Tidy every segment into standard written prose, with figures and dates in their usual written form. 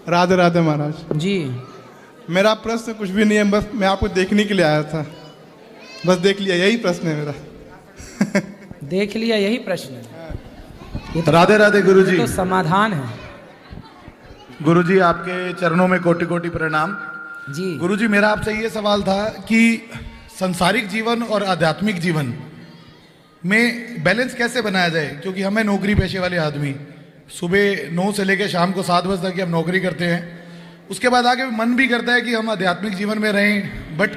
राधे राधे महाराज जी। मेरा प्रश्न कुछ भी नहीं है, बस मैं आपको देखने के लिए आया था, बस देख लिया, यही प्रश्न है मेरा। देख लिया, यही प्रश्न है। ये तो, राधे राधे गुरुजी। तो समाधान है। गुरुजी आपके चरणों में कोटि कोटि प्रणाम। जी गुरुजी मेरा आपसे ये सवाल था कि संसारिक जीवन और आध्यात्मिक जीवन में बैलेंस कैसे बनाया जाए, क्योंकि हमें नौकरी पेशे वाले आदमी सुबह 9 से लेकर शाम को 7 बजे तक हम नौकरी करते हैं, उसके बाद आगे मन भी करता है कि हम आध्यात्मिक जीवन में रहें, बट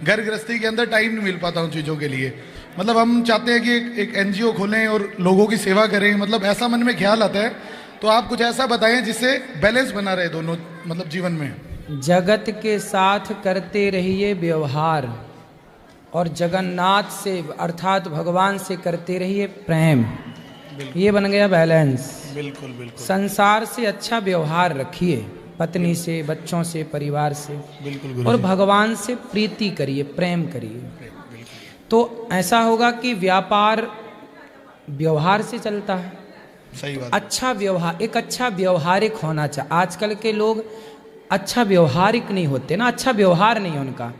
घर गृहस्थी के अंदर टाइम नहीं मिल पाता उन चीज़ों के लिए। मतलब हम चाहते हैं कि एक एनजीओ खोलें और लोगों की सेवा करें, मतलब ऐसा मन में ख्याल आता है। तो आप कुछ ऐसा बताएं जिससे बैलेंस बना रहे दोनों मतलब जीवन में। जगत के साथ करते रहिए व्यवहार और जगन्नाथ से अर्थात भगवान से करते रहिए प्रेम, ये बन गया बैलेंस। बिल्कुल बिल्कुल। संसार से अच्छा व्यवहार रखिए, पत्नी से, बच्चों से, परिवार से, बिल्कुल। और भगवान से प्रीति करिए, प्रेम करिए। तो ऐसा होगा कि व्यापार व्यवहार से चलता है। सही बात। अच्छा व्यवहार, एक अच्छा व्यवहारिक होना चाहिए। आजकल के लोग अच्छा व्यवहारिक नहीं होते ना, अच्छा व्यवहार नहीं है उनका।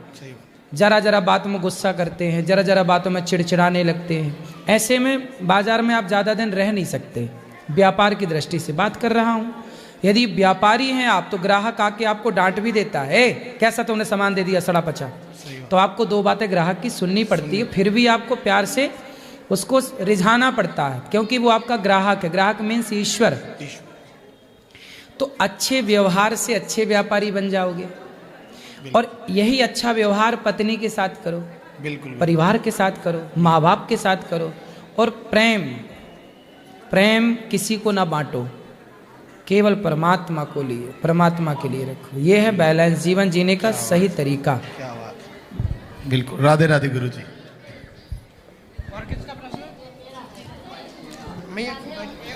जरा जरा बातों में गुस्सा करते हैं, जरा जरा बातों में चिड़चिड़ाने लगते हैं। ऐसे में बाजार में आप ज़्यादा दिन रह नहीं सकते। व्यापार की दृष्टि से बात कर रहा हूँ। यदि व्यापारी हैं आप तो ग्राहक आके आपको डांट भी देता है, कैसा तुमने सामान दे दिया सड़ा पचा, तो आपको 2 बातें ग्राहक की सुननी पड़ती है, फिर भी आपको प्यार से उसको रिझाना पड़ता है, क्योंकि वो आपका ग्राहक है। ग्राहक मीन्स ईश्वर। तो अच्छे व्यवहार से अच्छे व्यापारी बन जाओगे। और यही अच्छा व्यवहार पत्नी के साथ करो, बिल्कुल, परिवार के साथ करो, माँ बाप के साथ करो। और प्रेम किसी को ना बांटो, केवल परमात्मा को लिए, परमात्मा के लिए रखो। ये है बैलेंस, जीवन जीने का सही तरीका। क्या बात। बिल्कुल। राधे राधे गुरुजी।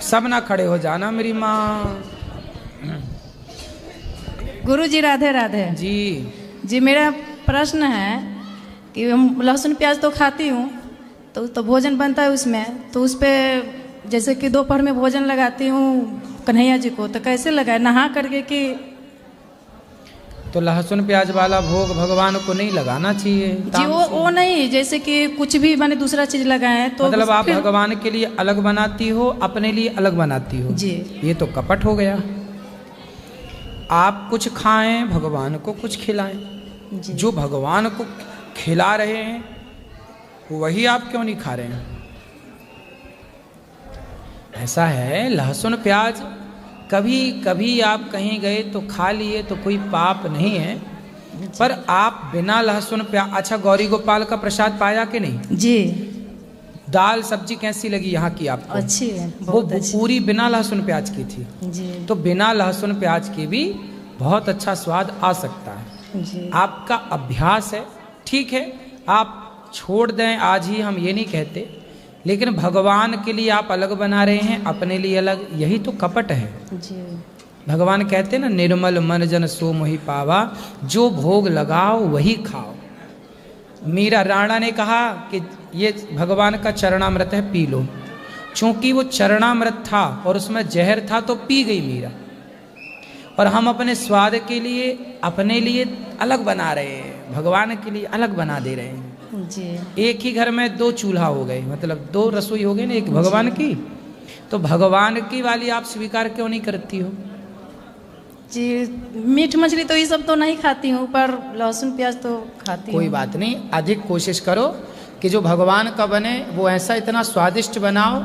सब ना खड़े हो जाना मेरी माँ। गुरुजी राधे राधे। जी जी, मेरा प्रश्न है कि हम लहसुन प्याज तो खाती हूँ, तो भोजन बनता है उसमें, तो उस पर जैसे कि दोपहर में भोजन लगाती हूँ कन्हैया जी को, तो कैसे लगाए, नहा करके कि? तो लहसुन प्याज वाला भोग भगवान को नहीं लगाना चाहिए जी, वो नहीं, जैसे कि कुछ भी मैंने दूसरा चीज लगाए तो मतलब आप भगवान के लिए अलग बनाती हो, अपने लिए अलग बनाती हो जी। ये तो कपट हो गया। आप कुछ खाएं, भगवान को कुछ खिलाएं। जो भगवान को खिला रहे हैं वही आप क्यों नहीं खा रहे हैं? ऐसा है, लहसुन प्याज कभी कभी आप कहीं गए तो खा लिए तो कोई पाप नहीं है, पर आप बिना लहसुन प्याज। अच्छा, गौरी गोपाल का प्रसाद पाया कि नहीं? जी। दाल सब्जी कैसी लगी यहाँ की आपको? अच्छी है, वो पूरी बिना लहसुन प्याज की थी जी। तो बिना लहसुन प्याज की भी बहुत अच्छा स्वाद आ सकता है जी। आपका अभ्यास है, ठीक है, आप छोड़ दें आज ही, हम ये नहीं कहते, लेकिन भगवान के लिए आप अलग बना रहे हैं, अपने लिए अलग, यही तो कपट है जी। भगवान कहते हैं ना, निर्मल मन जन सो मोहि पावा, जो भोग लगाओ वही खाओ। मीरा राणा ने कहा कि ये भगवान का चरणामृत है, पी लो। चूंकि वो चरणामृत था और उसमें जहर था तो पी गई मीरा। और हम अपने स्वाद के लिए अपने लिए अलग बना रहे हैं, भगवान के लिए अलग बना दे रहे हैं जी। एक ही घर में 2 चूल्हा हो गए, मतलब 2 रसोई हो गई ना, एक भगवान की, तो भगवान की वाली आप स्वीकार क्यों नहीं करती हो? जी, मीट मछली तो ये सब तो नहीं खाती हूँ, पर लहसुन प्याज तो खाती हूँ। कोई बात नहीं, अधिक कोशिश करो कि जो भगवान का बने वो ऐसा इतना स्वादिष्ट बनाओ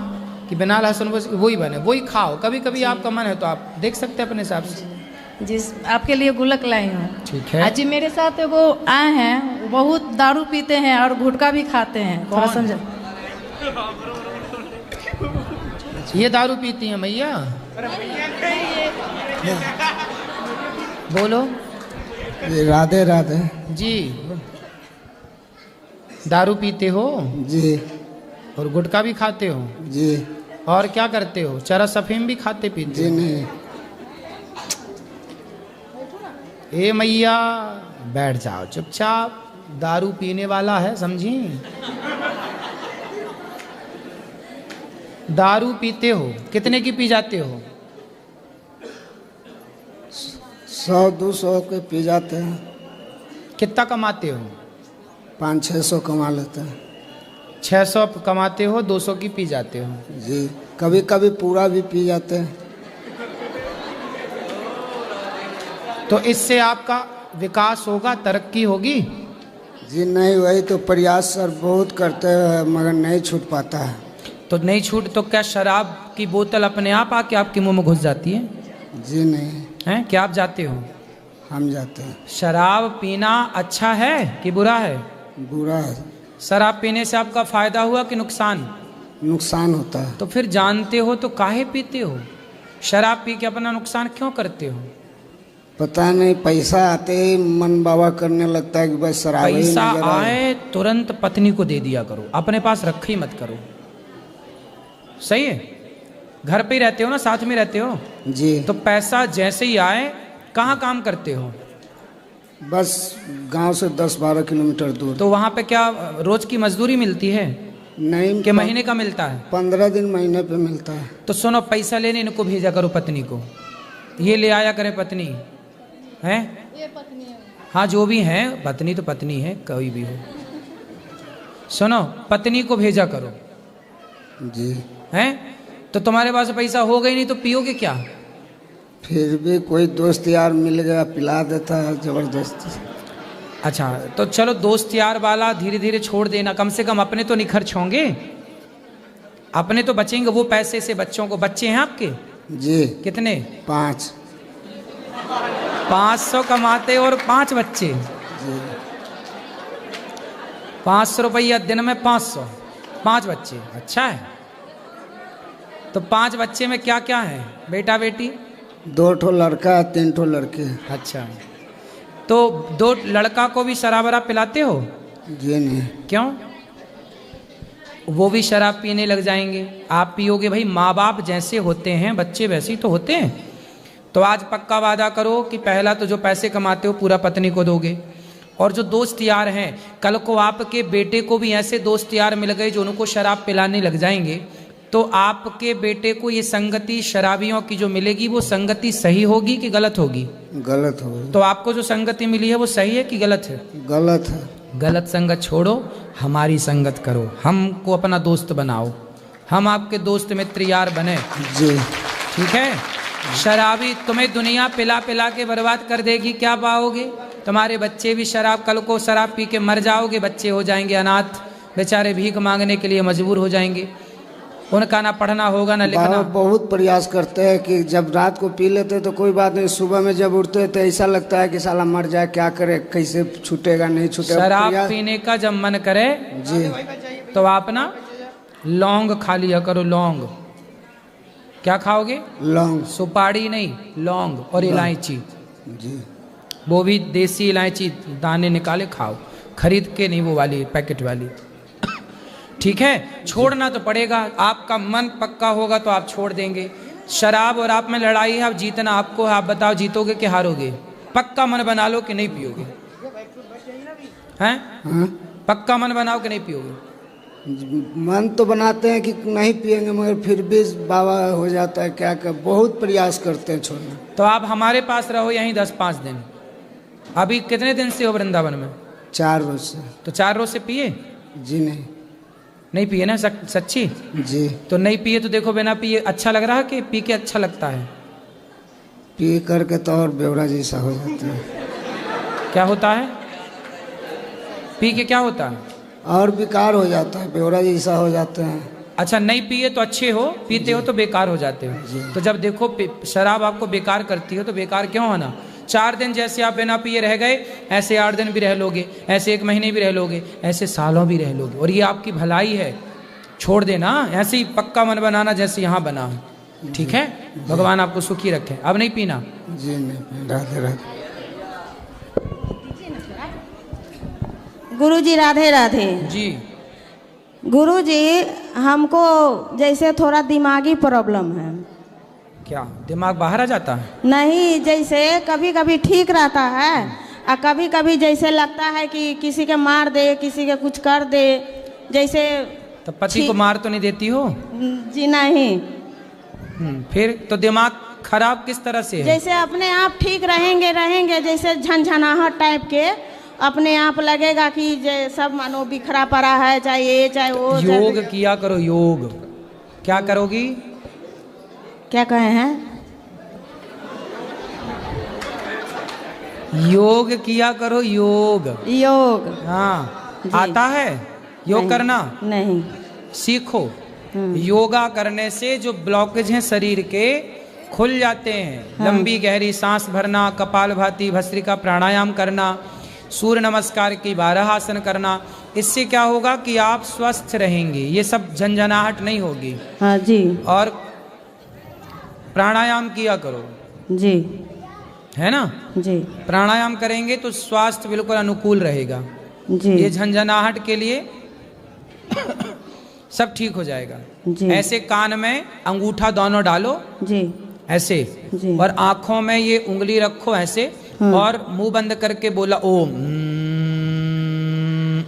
कि बिना लहसुन वही बने, वही खाओ। कभी कभी आपका मन है तो आप देख सकते हैं अपने हिसाब से। जी, आपके लिए गुलक लाई हूँ। ठीक है। आज मेरे साथ वो आए हैं, वो बहुत दारू पीते हैं और गुटखा भी खाते हैं। थोड़ा समझो। ये दारू पीती हैं मैया? बोलो। राधे राधे जी, दारू पीते हो जी। और गुटखा भी खाते हो जी। और क्या करते हो, चरस अफीम भी खाते पीते? जी नहीं। ए मैया बैठ जाओ चुपचाप, दारू पीने वाला है, समझी? दारू पीते हो, कितने की पी जाते हो? 100-200 के पी जाते हैं। कितना कमाते हो? 500-600 कमा लेते हैं। 600 कमाते हो, 200 की पी जाते हो। जी, कभी कभी पूरा भी पी जाते हैं। तो इससे आपका विकास होगा, तरक्की होगी? जी नहीं, वही तो प्रयास सर बहुत करते हैं मगर नहीं छूट पाता है। तो नहीं छूट तो क्या शराब की बोतल अपने आप आके आपके मुंह में घुस जाती है? जी नहीं, हैं? क्या आप जाते हो? हम जाते हैं। शराब पीना अच्छा है कि बुरा है? बुरा है। शराब पीने से आपका फायदा हुआ कि नुकसान? नुकसान होता है। तो फिर जानते हो तो काहे पीते हो? शराब पी के अपना नुकसान क्यों करते हो? पता नहीं, पैसा आते ही मन बाबा करने लगता है कि बस शराब ही पैसा नजर आए। आए तुरंत पत्नी को दे दिया करो, अपने पास रख ही मत करो। सही है? घर पे ही रहते हो ना, साथ में रहते हो? जी, तो पैसा जैसे ही आए, कहाँ काम करते हो? बस गांव से 10-12 किलोमीटर दूर। तो वहाँ पे क्या रोज की मजदूरी मिलती है नहीं, कि महीने का मिलता है? 15 दिन महीने पे मिलता है। तो सुनो, पैसा लेने इनको भेजा करो पत्नी को, ये ले आया करे पत्नी है। हाँ, जो भी है, पत्नी तो पत्नी है, कोई भी हो। सुनो, पत्नी को भेजा करो जी, हैं। तो तुम्हारे पास पैसा हो गई नहीं तो पियोगे क्या? फिर भी कोई दोस्त यार मिल गया पिला देता है जबरदस्ती। अच्छा, तो चलो दोस्त यार वाला धीरे धीरे छोड़ देना, कम से कम अपने तो नहीं खर्च होंगे, अपने तो बचेंगे वो पैसे से। बच्चों को, बच्चे हैं आपके? जी, कितने? 5। 500 कमाते और 5 बच्चे। जी, 500 रुपया दिन में 500, 5 बच्चे, अच्छा है। तो 5 बच्चे में क्या क्या है? बेटा बेटी? 2 ठो लड़का 3 ठो लड़के। अच्छा, तो 2 लड़का को भी शराब वराब पिलाते हो? जी नहीं। क्यों? वो भी शराब पीने लग जाएंगे, आप पियोगे। भाई, माँ बाप जैसे होते हैं बच्चे वैसे ही तो होते हैं। तो आज पक्का वादा करो कि पहला तो जो पैसे कमाते हो पूरा पत्नी को दोगे, और जो दोस्त यार हैं, कल को आपके बेटे को भी ऐसे दोस्त यार मिल गए जो उनको शराब पिलाने लग जाएंगे, तो आपके बेटे को ये संगति शराबियों की जो मिलेगी वो संगति सही होगी कि गलत होगी? गलत हो। तो आपको जो संगति मिली है वो सही है कि गलत है? गलत है। गलत संगत छोड़ो, हमारी संगत करो, हमको अपना दोस्त बनाओ, हम आपके दोस्त मित्र यार बने। जी, ठीक है? शराबी तुम्हें दुनिया पिला पिला के बर्बाद कर देगी, क्या पाओगे? तुम्हारे बच्चे भी शराब, कल को शराब पी के मर जाओगे, बच्चे हो जाएंगे अनाथ, बेचारे भीख मांगने के लिए मजबूर हो जाएंगे, उनका ना पढ़ना होगा ना लिखना। बहुत प्रयास करते हैं कि जब रात को पी लेते तो कोई बात नहीं, सुबह में जब उठते तो ऐसा लगता है कि साला मर जाए, क्या करे, कैसे छूटेगा नहीं छूटेगा। शराब पीने का जब मन करे जी, तो आप ना लौंग खा लिया करो। लौंग क्या खाओगे? लौंग। सुपारी नहीं, लौंग और इलायची। जी, वो भी देसी इलायची, दाने निकाले खाओ, खरीद के नहीं, वो वाली पैकेट वाली। ठीक है? छोड़ना तो पड़ेगा, आपका मन पक्का होगा तो आप छोड़ देंगे। शराब और आप में लड़ाई है, अब जीतना आपको है। आप बताओ, जीतोगे कि हारोगे? पक्का मन बना लो कि नहीं पियोगे, हैं? हाँ? पक्का मन बनाओ कि नहीं पियोगे? मन तो बनाते हैं कि नहीं पिएंगे, मगर फिर भी बाबा हो जाता है, क्या कर, बहुत प्रयास करते हैं छोड़ना। तो आप हमारे पास रहो यहीं 10-5 दिन। अभी कितने दिन से हो वृंदावन में? 4 रोज से। तो 4 रोज से पिए? जी नहीं पिए ना? सच्ची? जी, तो नहीं पिए तो देखो, बिना पिए अच्छा लग रहा है कि पी के अच्छा लगता है? पी करके तो और बेवड़ा जैसा हो जाता है। क्या होता है? पी के क्या होता है? और बेकार हो जाता है, बेवड़ा जैसा हो जाते हैं। अच्छा, नहीं पिए तो अच्छे हो, पीते हो तो बेकार हो जाते हो। तो जब देखो शराब आपको बेकार करती हो तो बेकार क्यों होना? 4 दिन जैसे आप बिना पिए रह गए, ऐसे 8 दिन भी रह लोगे, ऐसे 1 महीने भी रह लोगे, ऐसे सालों भी रह लोगे, और ये आपकी भलाई है। छोड़ देना, ऐसे ही पक्का मन बनाना जैसे यहाँ बना है। ठीक है? भगवान आपको सुखी रखे। अब नहीं पीना? जी नहीं। राधे राधे। गुरुजी राधे राधे। जी। गुरुजी, हमको जैसे थोड़ा दिमागी प्रॉब्लम है। क्या दिमाग बाहर आ जाता है? नहीं, जैसे कभी कभी ठीक रहता है और कभी कभी जैसे लगता है कि किसी के मार दे, किसी के कुछ कर दे, जैसे। तो पति को मार तो नहीं देती हो? जी नहीं। फिर तो दिमाग खराब किस तरह से है? जैसे अपने आप ठीक रहेंगे जैसे झंझनाहट टाइप के अपने आप लगेगा कि सब मानो बिखरा पड़ा है, चाहे ये चाहे वो। योग किया करो, योग। क्या करोगी? क्या कहे हैं? योग किया करो, योग। योग। हाँ, जी। आता है योग नहीं, करना? नहीं। सीखो। योगा करने से जो ब्लॉकेज हैं शरीर के खुल जाते हैं। हाँ। लंबी गहरी सांस भरना, कपालभाति, भस्त्रिका प्राणायाम करना, सूर्य नमस्कार की 12 आसन करना, इससे क्या होगा कि आप स्वस्थ रहेंगे, ये सब झंझनाहट नहीं होगी। हाँ जी। और प्राणायाम किया करो, जी। है ना? जी। प्राणायाम करेंगे तो स्वास्थ्य बिल्कुल अनुकूल रहेगा। जी। ये झंझनाहट के लिए सब ठीक हो जाएगा। जी। ऐसे कान में अंगूठा दोनों डालो, जी। ऐसे, जी। और आंखों में ये उंगली रखो ऐसे, और मुंह बंद करके बोला ओम,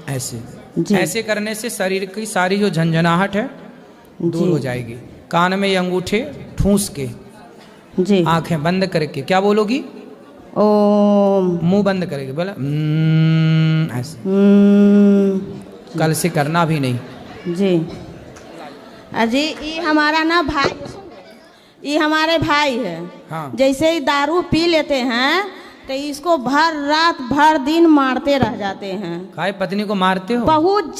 ऐसे। जी। ऐसे करने से शरीर की सारी जो झंझनाहट है दूर जी। हो जाएगी। कान में ये अंगूठे ठूस के, जी। आंखें बंद करके, क्या बोलोगी? ओम। मुंह बंद करके बोला ऐसे। कल से करना भी नहीं। जी। अजी ये हमारा ना भाई, ये हमारे भाई है। हाँ। जैसे ही दारू पी लेते हैं तो इसको भर रात भर दिन मारते रह जाते हैं। काय पत्नी को मारते हो? बहुत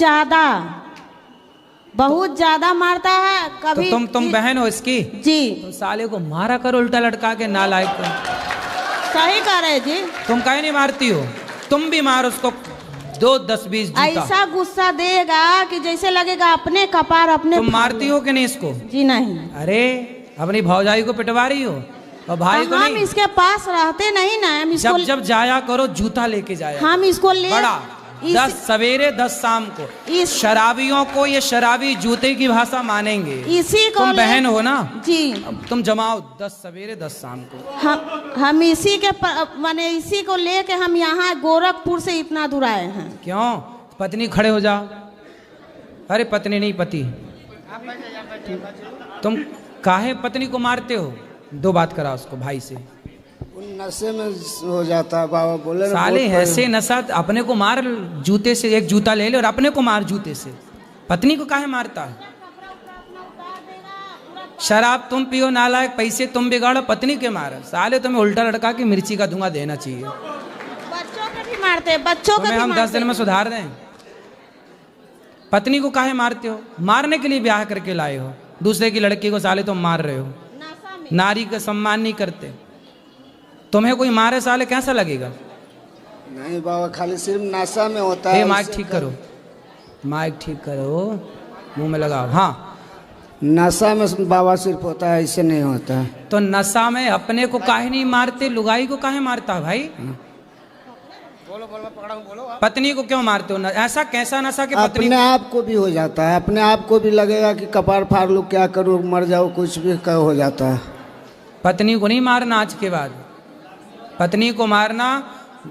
ज्यादा मारता है। तो कभी तुम बहन हो इसकी? जी। तुम साले को मारा करो उल्टा लटका के, नालायक को। सही कह रहे जी। तुम काहे नहीं मारती हो? तुम भी मारो उसको 2, 10, 20 जूता। ऐसा गुस्सा देगा कि जैसे लगेगा अपने कपार अपने। तुम मारती हो कि नहीं इसको? जी नहीं। अरे अपनी भौजाई को पिटवा रही हो और भाई को हम नहीं? इसके पास रहते नहीं ना, हम इसको जब जाया करो जूता लेके जाया हम इसको ले बड़ा 10 सवेरे 10 शाम को। शराबियों को ये शराबी जूते की भाषा मानेंगे। इसी को तुम बहन हो ना? जी। तुम जमाओ 10 सवेरे 10 शाम को। हम इसी के माने इसी को लेके हम यहाँ गोरखपुर से इतना दूर आए हैं। क्यों? पत्नी खड़े हो जाओ। अरे पत्नी नहीं, पति। तुम काहे पत्नी को मारते हो? 2 बात करा उसको भाई से। नशे में हो जाता है बाबा बोले ना, साले बहुत ऐसे नशा, अपने को मार जूते से, एक जूता ले ले और अपने को मार जूते से। पत्नी को काहे मारता है? शराब तुम पियो नालायक, पैसे तुम बिगाड़ो, पत्नी के मारो। साले तुम्हें उल्टा लटका के मिर्ची का धुआं देना चाहिए। बच्चों के भी मारते हैं, बच्चों के तुम्हें भी हम 10 दिन में सुधार दें। पत्नी को काहे मारते हो? मारने के लिए ब्याह करके लाए हो। दूसरे की लड़की को साले तुम मार रहे हो। नारी का सम्मान नहीं करते। तुम्हें कोई मारे साले कैसा लगेगा? नहीं बाबा, खाली सिर्फ नशा में होता हे है। माइक ठीक करो, माइक ठीक करो, मुंह में लगाओ। हाँ, नशा में बाबा सिर्फ होता है, ऐसे नहीं होता है। तो नशा में अपने को काहे नहीं मारते? लुगाई को काहे मारता है भाई? पत्नी को क्यों मारते हो? ऐसा कैसा नशा कि पत्नी अपने आप को भी हो जाता है, अपने आप को भी लगेगा कि कपार फाड़ लूं, क्या करूं, मर जाऊं, कुछ भी हो जाता है। पत्नी को नहीं मारना आज के बाद। पत्नी को मारना,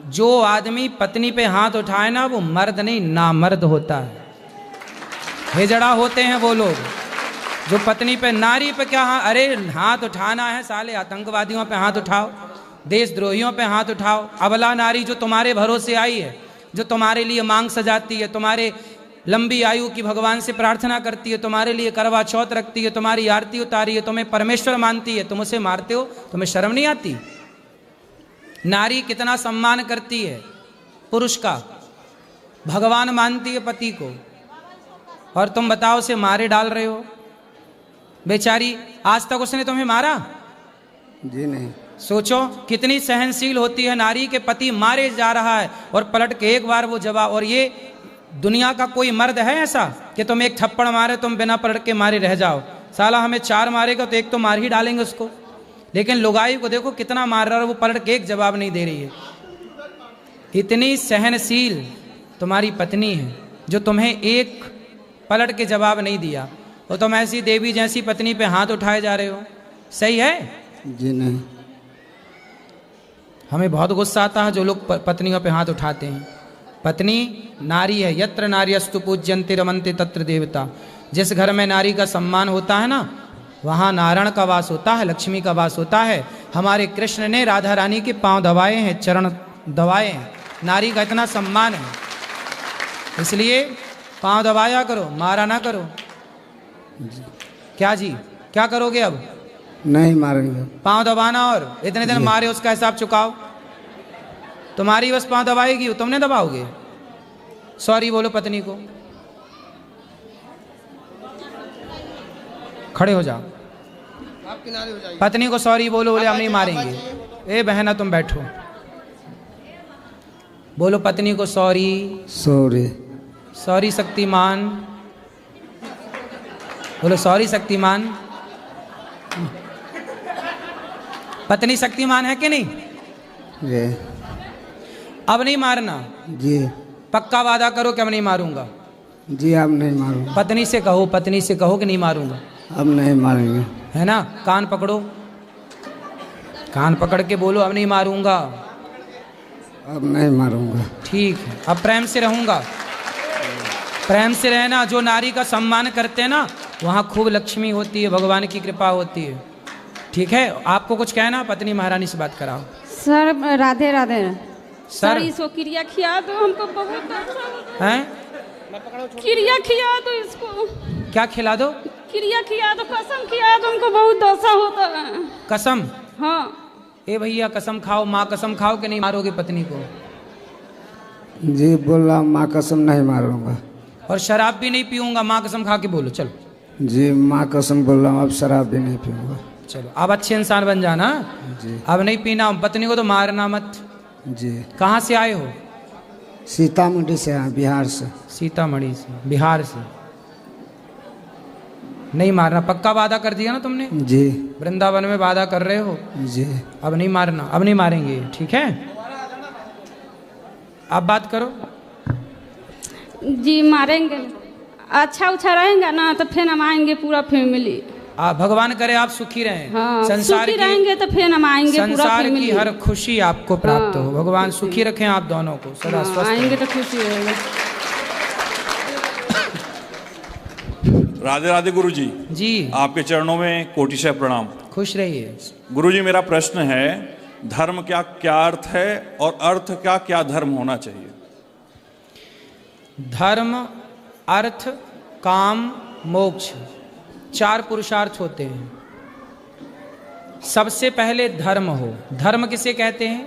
जो आदमी पत्नी पे हाथ उठाए ना वो मर्द नहीं नामर्द होता है। हिजड़ा होते हैं वो लोग जो पत्नी पे, नारी पे क्या अरे हाथ उठाना है साले, आतंकवादियों पे हाथ उठाओ, देशद्रोहियों पे हाथ उठाओ। अबला नारी जो तुम्हारे भरोसे आई है, जो तुम्हारे लिए मांग सजाती है, तुम्हारे लंबी आयु की भगवान से प्रार्थना करती है, तुम्हारे लिए करवा चौथ रखती है, तुम्हारी आरती उतारी है, तुम्हें परमेश्वर मानती है, तुम उसे मारते हो? तुम्हें शर्म नहीं आती? नारी कितना सम्मान करती है पुरुष का, भगवान मानती है पति को, और तुम बताओ उसे मारे डाल रहे हो। बेचारी, आज तक उसने तुम्हें मारा? जी नहीं। सोचो कितनी सहनशील होती है नारी के पति मारे जा रहा है और पलट के एक बार वो जवाब। और ये दुनिया का कोई मर्द है ऐसा कि तुम एक थप्पड़ मारे तुम बिना पलट के मारे रह जाओ? साला हमें 4 मारेगा तो एक तो मार ही डालेंगे उसको। लेकिन लुगाई को देखो कितना मार रहा है, वो पलट के एक जवाब नहीं दे रही है। इतनी सहनशील तुम्हारी पत्नी है जो तुम्हें एक पलट के जवाब नहीं दिया, और तुम ऐसी देवी जैसी पत्नी पे हाथ उठाए जा रहे हो। सही है? जी नहीं। हमें बहुत गुस्सा आता है जो लोग पत्नियों पे हाथ उठाते हैं। पत्नी नारी है, यत्र नार्यस्तु पूज्यन्ते रमन्ते तत्र देवता। जिस घर में नारी का सम्मान होता है ना, वहाँ नारायण का वास होता है, लक्ष्मी का वास होता है। हमारे कृष्ण ने राधा रानी के पांव दबाए हैं, चरण दबाए हैं। नारी का इतना सम्मान है, इसलिए पांव दबाया करो, मारा ना करो। क्या जी, क्या करोगे अब? नहीं मारेंगे। पांव दबाना, और इतने दिन मारे उसका हिसाब चुकाओ। तुम्हारी बस पांव दबाएगी, तुमने दबाओगे? सॉरी बोलो पत्नी को, खड़े हो जाओ, आप किनारे हो जाइए। पत्नी को सॉरी बोलो, बोले हम नहीं मारेंगे। ए बहना तुम बैठो, बोलो पत्नी को सॉरी। सॉरी। सॉरी शक्तिमान, बोलो सॉरी शक्तिमान। पत्नी शक्तिमान है कि नहीं? जी। अब नहीं मारना, जी। पक्का वादा करो कि अब नहीं मारूंगा। जी अब नहीं मारूंगा। पत्नी से कहो, पत्नी से कहो कि नहीं मारूंगा। अब नहीं मारेंगे। है ना? कान पकड़ो, कान पकड़ के बोलो अब नहीं मारूंगा। अब नहीं मारूंगा। ठीक है, अब प्रेम से रहूंगा। प्रेम से रहना। जो नारी का सम्मान करते हैं ना, वहाँ खूब लक्ष्मी होती है, भगवान की कृपा होती है। ठीक है, आपको कुछ कहना? पत्नी महारानी से बात कराओ। सर राधे राधे। सर इसको क्रिया खिया दो, हमको बहुत अच्छा हैं? क्रिया खिया दो इसको। क्या खिला दो? क्रिया खिया दो, कसम खिया दो, हमको बहुत दशा होता है। कसम? हाँ। ए भैया कसम खाओ, माँ कसम खाओ कि नहीं मारोगे पत्नी को? जी बोला माँ कसम नहीं मारूंगा। और शराब भी नहीं पीऊंगा, माँ कसम खा के बोलो। चलो जी माँ कसम बोल रहा हूँ, अब शराब भी नहीं पीऊंगा। चलो अब अच्छे इंसान बन जाना। जी। अब नहीं पीना, पत्नी को तो मारना मत। जी। कहाँ से आए हो? सीतामढ़ी से हैं, बिहार से। सीतामढ़ी से, बिहार से। नहीं मारना, पक्का वादा कर दिया ना तुमने? जी। वृंदावन में वादा कर रहे हो। जी। अब नहीं मारना, अब नहीं मारेंगे। ठीक है, अब बात करो। जी मारेंगे, अच्छा उछा रहेगा ना तो फिर हम आएंगे पूरा फैमिली। भगवान करे आप सुखी रहें। हाँ, संसार सुखी की रहेंगे तो फिर हम आएंगे पूरा संसार की फैमिली। हर खुशी आपको प्राप्त हाँ, हो। भगवान सुखी रखें आप दोनों को, सदा स्वस्थ आएंगे रहें। तो खुशी रहेगा। राधे राधे गुरुजी। जी आपके चरणों में कोटिशः प्रणाम। खुश रहिए। गुरुजी मेरा प्रश्न है, धर्म क्या क्या अर्थ है और अर्थ का क्या धर्म होना चाहिए? धर्म, अर्थ, काम, मोक्ष, 4 पुरुषार्थ होते हैं। सबसे पहले धर्म हो। धर्म किसे कहते हैं?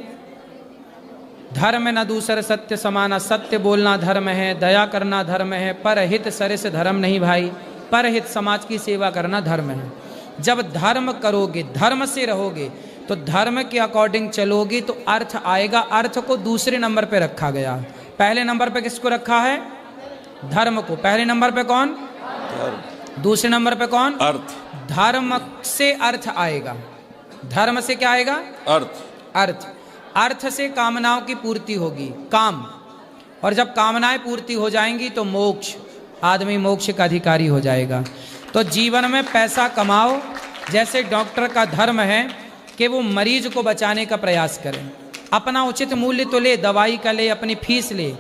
धर्म न दूसर सत्य समाना, सत्य बोलना धर्म है, दया करना धर्म है, परहित सरिस धर्म नहीं भाई, परहित समाज की सेवा करना धर्म है। जब धर्म करोगे, धर्म से रहोगे, तो धर्म के अकॉर्डिंग चलोगे तो अर्थ आएगा। अर्थ को दूसरे नंबर पे रखा गया। पहले नंबर पे किसको रखा है? धर्म को। पहले नंबर पे कौन? दूसरे नंबर पे कौन? अर्थ। धर्म से अर्थ आएगा। धर्म से क्या आएगा? अर्थ। अर्थ। अर्थ से कामनाओं की पूर्ति होगी, काम। और जब कामनाएं पूर्ति हो जाएंगी तो मोक्ष, आदमी मोक्ष का अधिकारी हो जाएगा। तो जीवन में पैसा कमाओ। जैसे डॉक्टर का धर्म है कि वो मरीज को बचाने का प्रयास करे, अपना उचित मूल्य तो ले, दवाई का ले, अपनी फीस ले,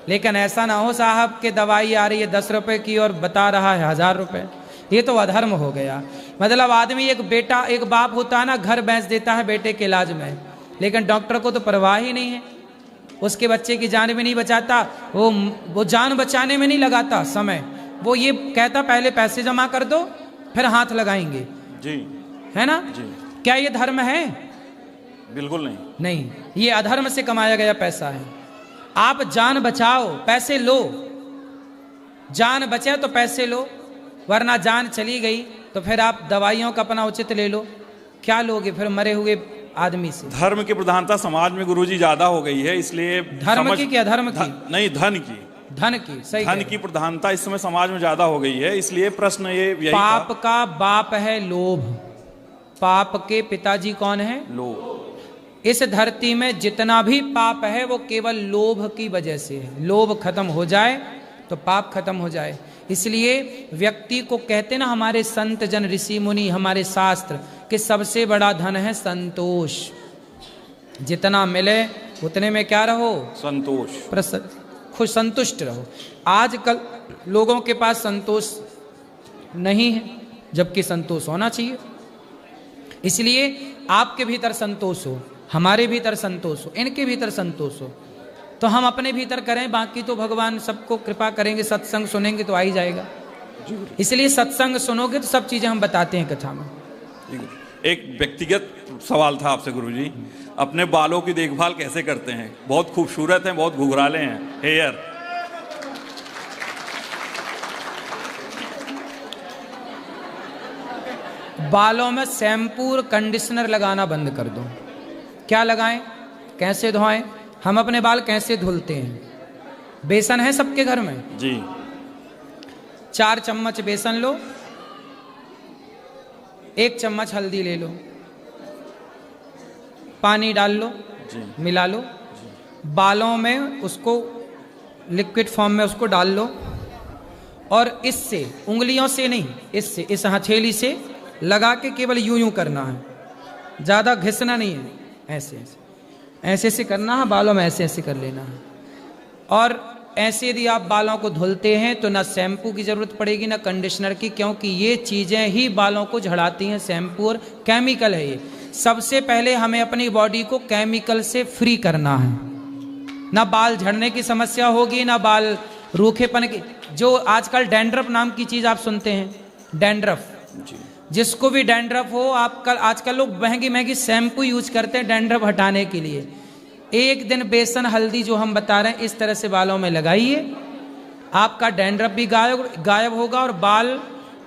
लेकिन ऐसा ना हो साहब कि दवाई आ रही है 10 रुपए की और बता रहा है 1000 रुपए। ये तो अधर्म हो गया। मतलब आदमी, एक बेटा, एक बाप होता है ना, घर बेच देता है बेटे के इलाज में, लेकिन डॉक्टर को तो परवाह ही नहीं है, उसके बच्चे की जान भी नहीं बचाता। वो जान बचाने में नहीं लगाता समय, वो ये कहता पहले पैसे जमा कर दो फिर हाथ लगाएंगे। जी। है ना? जी। क्या ये धर्म है? बिल्कुल नहीं। नहीं, ये अधर्म से कमाया गया पैसा है। आप जान बचाओ, पैसे लो। जान बचे तो पैसे लो, वरना जान चली गई तो फिर आप दवाइयों का अपना उचित ले लो। क्या लोगे फिर मरे हुए आदमी से? धर्म की प्रधानता समाज में गुरुजी ज्यादा हो गई है, इसलिए धर्म की क्या? धर्म की नहीं, धन की। धन की, सही। धन की प्रधानता इस समय समाज में ज्यादा हो गई है, इसलिए प्रश्न ये यही पाप था। का बाप है लोभ। पाप के पिताजी कौन है? लोभ। इस धरती में जितना भी पाप है वो केवल लोभ की वजह से है। लोभ खत्म हो जाए तो पाप खत्म हो जाए। इसलिए व्यक्ति को कहते ना हमारे संत जन, ऋषि मुनि, हमारे शास्त्र, कि सबसे बड़ा धन है संतोष। जितना मिले उतने में क्या रहो? संतोष। खुश, संतुष्ट रहो। आजकल लोगों के पास संतोष नहीं है। जबकि संतोष होना चाहिए। इसलिए आपके भीतर संतोष हो, हमारे भीतर संतोष हो, इनके भीतर संतोष हो, तो हम अपने भीतर करें, बाकी तो भगवान सबको कृपा करेंगे। सत्संग सुनेंगे तो आ ही जाएगा। इसलिए सत्संग सुनोगे तो सब चीजें हम बताते हैं कथा में। एक व्यक्तिगत सवाल था आपसे गुरुजी, अपने बालों की देखभाल कैसे करते हैं? बहुत खूबसूरत हैं, बहुत घुघराले हैं हेयर। बालों में शैम्पू और कंडीशनर लगाना बंद कर दो। क्या लगाएं, कैसे धोएं? हम अपने बाल कैसे धुलते हैं? बेसन है सबके घर में जी। 4 चम्मच बेसन लो, 1 चम्मच हल्दी ले लो, पानी डाल लो जी। मिला लो, बालों में उसको लिक्विड फॉर्म में उसको डाल लो, और इससे, उंगलियों से नहीं, इससे, इस हथेली से लगा के केवल यूं यूं करना है, ज़्यादा घिसना नहीं है, ऐसे ऐसे ऐसे ऐसे करना है, बालों में ऐसे ऐसे कर लेना है। और ऐसे यदि आप बालों को धुलते हैं तो ना शैम्पू की ज़रूरत पड़ेगी ना कंडीशनर की, क्योंकि ये चीज़ें ही बालों को झड़ाती हैं। शैम्पू और केमिकल है ये। सबसे पहले हमें अपनी बॉडी को केमिकल से फ्री करना है, ना बाल झड़ने की समस्या होगी, ना बाल रूखेपन की। जो आजकल डैंड्रफ नाम की चीज़ आप सुनते हैं, डैंड्रफ, जिसको भी डैंड्रफ हो, आजकल लोग महंगी महंगी शैम्पू यूज करते हैं डैंड्रफ हटाने के लिए। एक दिन बेसन हल्दी जो हम बता रहे हैं इस तरह से बालों में लगाइए, आपका डैंड्रफ भी गायब होगा और बाल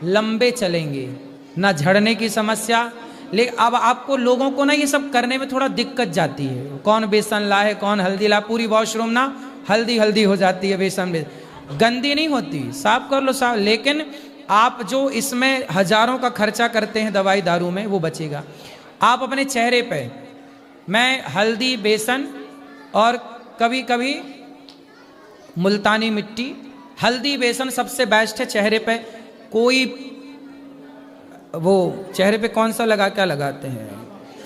लंबे चलेंगे, ना झड़ने की समस्या। लेकिन अब आपको लोगों को ना ये सब करने में थोड़ा दिक्कत जाती है, कौन बेसन लाए, कौन हल्दी लाए, पूरी वॉशरूम ना हल्दी हल्दी हो जाती है। बेसन गंदी नहीं होती, साफ कर लो साफ। लेकिन आप जो इसमें हजारों का खर्चा करते हैं दवाई दारू में, वो बचेगा। आप अपने चेहरे पे, मैं हल्दी, बेसन और कभी कभी मुल्तानी मिट्टी, हल्दी बेसन सबसे बेस्ट है चेहरे पे। कोई वो चेहरे पे कौन सा क्या लगाते हैं,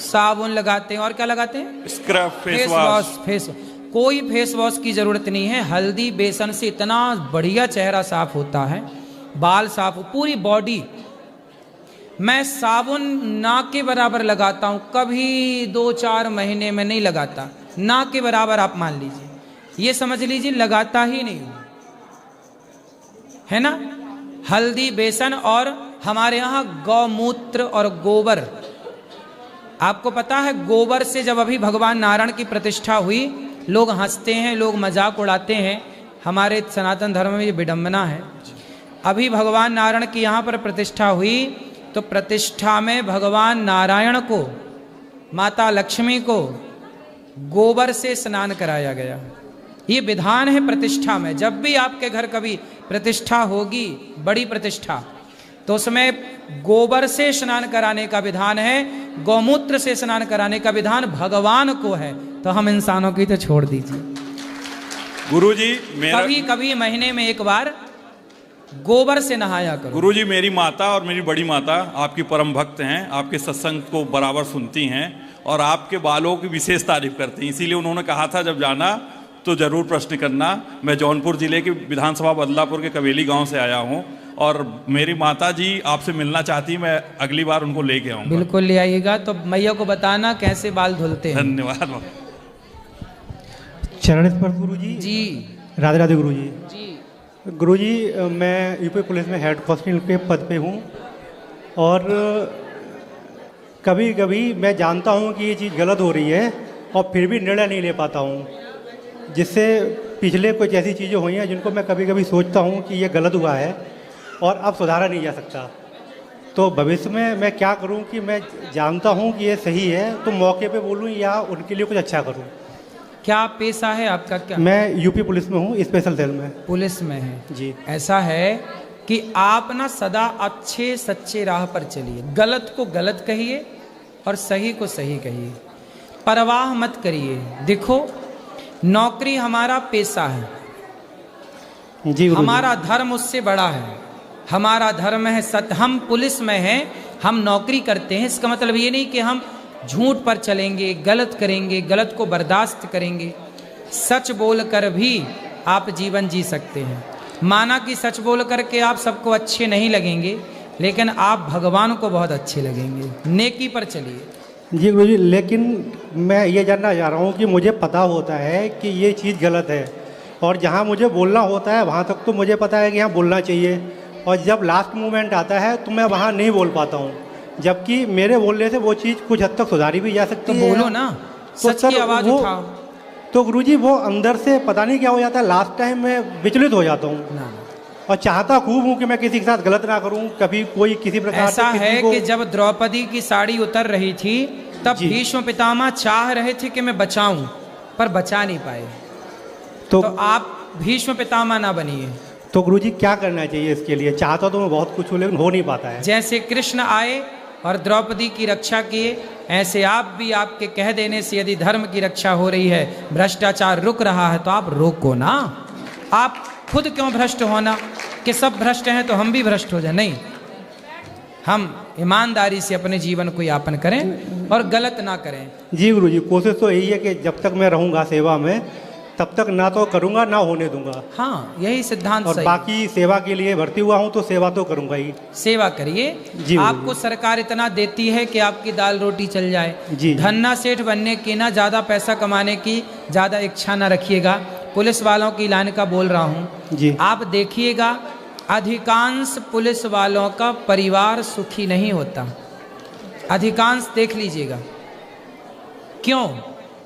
साबुन लगाते हैं और क्या लगाते हैं, स्क्रब, फेस वॉश। कोई फेस वॉश की जरूरत नहीं है। हल्दी बेसन से इतना बढ़िया चेहरा साफ होता है, बाल साफ, पूरी बॉडी। मैं साबुन ना के बराबर लगाता हूं, कभी 2-4 महीने में नहीं लगाता, ना के बराबर आप मान लीजिए, ये समझ लीजिए लगाता ही नहीं हूं, है ना। हल्दी बेसन, और हमारे यहाँ गौमूत्र और गोबर। आपको पता है गोबर से जब अभी भगवान नारायण की प्रतिष्ठा हुई, लोग हंसते हैं, लोग मजाक उड़ाते हैं, हमारे सनातन धर्म में ये विडंबना है। अभी भगवान नारायण की यहाँ पर प्रतिष्ठा हुई तो प्रतिष्ठा में भगवान नारायण को, माता लक्ष्मी को गोबर से स्नान कराया गया। ये विधान है प्रतिष्ठा में। जब भी आपके घर कभी प्रतिष्ठा होगी, बड़ी प्रतिष्ठा, तो उसमें गोबर से स्नान कराने का विधान है, गौमूत्र से स्नान कराने का विधान भगवान को है। तो हम इंसानों की तो छोड़ दीजिए। गुरुजी, कभी कभी महीने में एक बार गोबर से नहाया करो। गुरुजी, मेरी माता और मेरी बड़ी माता आपकी परम भक्त हैं, आपके सत्संग को बराबर सुनती हैं और आपके बालों की विशेष तारीफ करती हैं। इसीलिए उन्होंने कहा था जब जाना तो जरूर प्रश्न करना। मैं जौनपुर जिले के विधानसभा बदलापुर के कवेली गांव से आया हूं और मेरी माता जी आपसे मिलना चाहती, मैं अगली बार उनको लेके आऊंगा। बिल्कुल ले आइएगा। तो मैया को बताना कैसे बाल धुलते हैं। धन्यवाद। चरण स्पर्श गुरुजी। जी राधे राधे गुरुजी। जी गुरुजी, मैं यूपी पुलिस में हेड कांस्टेबल के पद पे हूँ और कभी कभी मैं जानता हूँ कि ये चीज़ गलत हो रही है और फिर भी निर्णय नहीं ले पाता हूँ, जिससे पिछले कुछ ऐसी चीज़ें हुई हैं जिनको मैं कभी कभी सोचता हूँ कि ये गलत हुआ है और अब सुधारा नहीं जा सकता। तो भविष्य में मैं क्या करूँ कि मैं जानता हूँ कि ये सही है तो मौके पे बोलूँ या उनके लिए कुछ अच्छा करूँ। क्या पेशा है आपका? क्या? मैं यूपी पुलिस में हूँ, स्पेशल सेल में। पुलिस में है जी। ऐसा है कि आप ना सदा अच्छे सच्चे राह पर चलिए, गलत को गलत कहिए और सही को सही कहिए, परवाह मत करिए। देखो, नौकरी हमारा पेशा है जी, हमारा धर्म उससे बड़ा है। हमारा धर्म है सत्य। हम पुलिस में हैं, हम नौकरी करते हैं, इसका मतलब ये नहीं कि हम झूठ पर चलेंगे, गलत करेंगे, गलत को बर्दाश्त करेंगे। सच बोलकर भी आप जीवन जी सकते हैं। माना कि सच बोल करके आप सबको अच्छे नहीं लगेंगे, लेकिन आप भगवान को बहुत अच्छे लगेंगे। नेकी पर चलिए। जी गुरु जी, लेकिन मैं ये जानना चाह रहा हूँ कि मुझे पता होता है कि ये चीज़ गलत है, और जहाँ मुझे बोलना होता है वहाँ तक तो मुझे पता है कि यहाँ बोलना चाहिए, और जब लास्ट मोमेंट आता है तो मैं वहाँ नहीं बोल पाता हूँ, जबकि मेरे बोलने से वो चीज़ कुछ हद तक सुधारी भी जा सकती है। तो बोलो ना, सच की आवाज़ उठाओ। तो गुरुजी वो अंदर से पता नहीं क्या हो जाता है, लास्ट टाइम मैं विचलित हो जाता हूँ और चाहता खूब हूँ कि मैं किसी के साथ गलत ना करूँ, कभी कोई किसी प्रकार ऐसा है कि जब द्रौपदी की साड़ी उतर रही थी तब भीष्म पितामह चाह रहे थे कि मैं बचाऊं, पर बचा नहीं पाए। तो आप भीष्म पितामह ना बनिए। तो गुरुजी क्या करना चाहिए इसके लिए? चाहता तो मैं बहुत कुछ हूँ लेकिन हो नहीं पाता है। जैसे कृष्ण आए और द्रौपदी की रक्षा किए, ऐसे आप भी आपके कह देने से यदि धर्म की रक्षा हो रही है, भ्रष्टाचार रुक रहा है तो आप रोको ना। आप खुद क्यों भ्रष्ट होना कि सब भ्रष्ट हैं तो हम भी भ्रष्ट हो जाए? नहीं, हम ईमानदारी से अपने जीवन को यापन करें और गलत ना करें। जी गुरुजी, कोशिश तो यही है कि जब तक मैं रहूँगा सेवा में तब तक ना तो करूँगा ना होने दूंगा। हाँ, यही सिद्धांत और सही। बाकी सेवा के लिए भर्ती हुआ हूँ तो सेवा तो करूँगा ही। सेवा करिए। आपको सरकार इतना देती है कि आपकी दाल रोटी चल जाए। जी। धन्ना सेठ बनने की ना, ज़्यादा पैसा कमाने की ज़्यादा इच्छा ना रखिएगा। पुलिस वालों की लाइन का बोल रहा हूँ जी। आप देखिएगा, अधिकांश पुलिस वालों का परिवार सुखी नहीं होता। अधिकांश देख लीजिएगा। क्यों?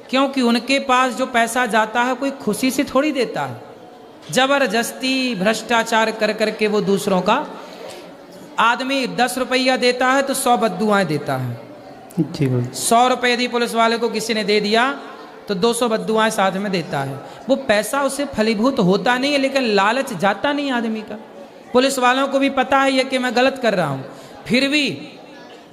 क्योंकि उनके पास जो पैसा जाता है कोई खुशी से थोड़ी देता है, जबरदस्ती भ्रष्टाचार कर करके वो दूसरों का। आदमी 10 रुपया देता है तो 100 बद्दुआएं देता है। 100 रुपये यदि पुलिस वाले को किसी ने दे दिया तो 200 बद्दुआएं साथ में देता है। वो पैसा उसे फलीभूत होता नहीं है, लेकिन लालच जाता नहीं आदमी का। पुलिस वालों को भी पता है ये कि मैं गलत कर रहा हूँ, फिर भी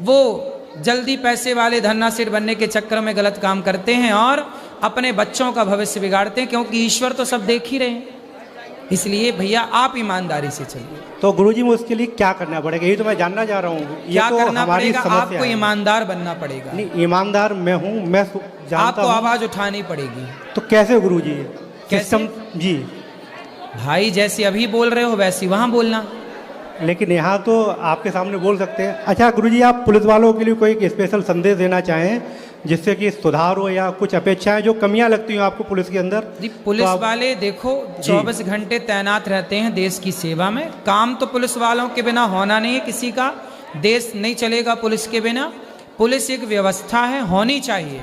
वो जल्दी पैसे वाले धन्ना सेठ बनने के चक्कर में गलत काम करते हैं और अपने बच्चों का भविष्य बिगाड़ते हैं, क्योंकि ईश्वर तो सब देख ही रहे हैं। इसलिए भैया आप ईमानदारी से चलिए। तो गुरुजी मुझे उसके लिए क्या करना पड़ेगा, यही तो मैं जानना चाह रहा हूँ। क्या तो करना पड़ेगा? आपको ईमानदार बनना पड़ेगा। नहीं, ईमानदार मैं हूँ, मैं आपको आवाज उठानी पड़ेगी। तो कैसे गुरुजी? कैसे? जी भाई जैसे अभी बोल रहे हो वैसे वहां बोलना। लेकिन यहाँ तो आपके सामने बोल सकते हैं। अच्छा गुरुजी, आप पुलिस वालों के लिए कोई एक स्पेशल संदेश देना चाहें जिससे कि सुधार हो, या कुछ अपेक्षाएं जो कमियां लगती हैं आपको पुलिस के अंदर? जी, पुलिस वाले देखो 24 घंटे तैनात रहते हैं देश की सेवा में। काम तो पुलिस वालों के बिना होना नहीं है किसी का। देश नहीं चलेगा पुलिस के बिना। पुलिस एक व्यवस्था है, होनी चाहिए,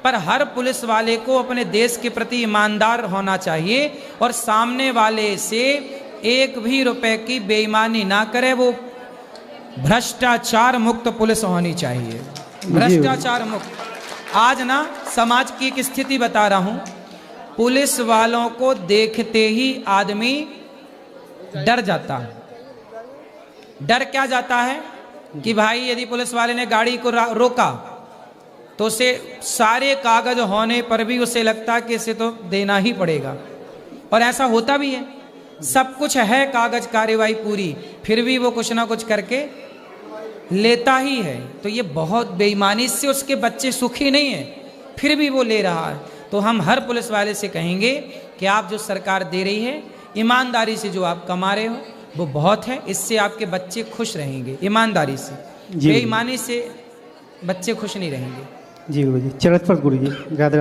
पर हर पुलिस वाले को अपने देश के प्रति ईमानदार होना चाहिए और सामने वाले से एक भी रुपए की बेईमानी ना करे। वो भ्रष्टाचार मुक्त पुलिस होनी चाहिए, भ्रष्टाचार मुक्त। आज ना समाज की एक स्थिति बता रहा हूं, पुलिस वालों को देखते ही आदमी डर जाता है। डर क्या जाता है कि भाई यदि पुलिस वाले ने गाड़ी को रोका तो उसे सारे कागज होने पर भी उसे लगता है कि इसे तो देना ही पड़ेगा, और ऐसा होता भी है। सब कुछ है, कागज कार्यवाही पूरी, फिर भी वो कुछ ना कुछ करके लेता ही है। तो ये बहुत बेईमानी से उसके बच्चे सुखी नहीं है, फिर भी वो ले रहा है। तो हम हर पुलिस वाले से कहेंगे कि आप जो सरकार दे रही है, ईमानदारी से जो आप कमा रहे हो वो बहुत है, इससे आपके बच्चे खुश रहेंगे। ईमानदारी से, बेईमानी से बच्चे खुश नहीं रहेंगे। जी गुरुजी, चरण स्पर्श गुरुजी, राधे राधे।